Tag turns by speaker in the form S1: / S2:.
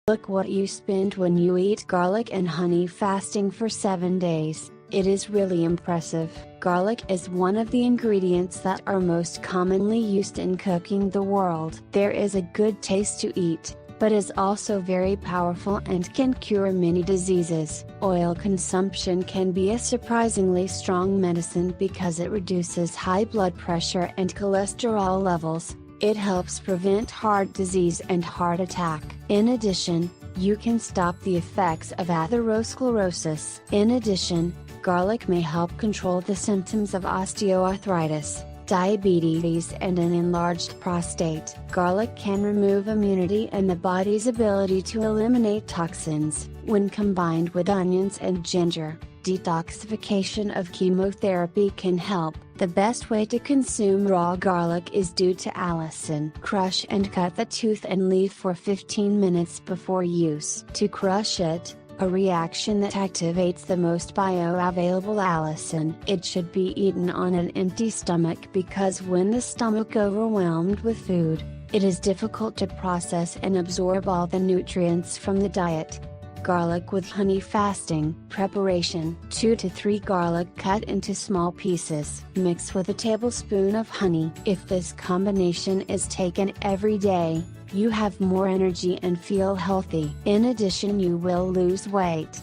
S1: Look what you spend when you eat garlic and honey fasting for 7 days. It is really impressive. Garlic is one of the ingredients that are most commonly used in cooking the world. There is a good taste to eat, but is also very powerful and can cure many diseases. Oil consumption can be a surprisingly strong medicine because it reduces high blood pressure and cholesterol levels. It helps prevent heart disease and heart attack. In addition, you can stop the effects of atherosclerosis. In addition, garlic may help control the symptoms of osteoarthritis, diabetes and an enlarged prostate. Garlic can remove immunity and the body's ability to eliminate toxins. When combined with onions and ginger, detoxification of chemotherapy can help. The best way to consume raw garlic is due to allicin. Crush and cut the tooth and leave for 15 minutes before use. To crush it, a reaction that activates the most bioavailable allicin. It should be eaten on an empty stomach because when the stomach overwhelmed with food, it is difficult to process and absorb all the nutrients from the diet. Garlic with honey fasting. Preparation: 2 to 3 garlic cut into small pieces. Mix with a tablespoon of honey. If this combination is taken every day, you have more energy and feel healthy. In addition, you will lose weight.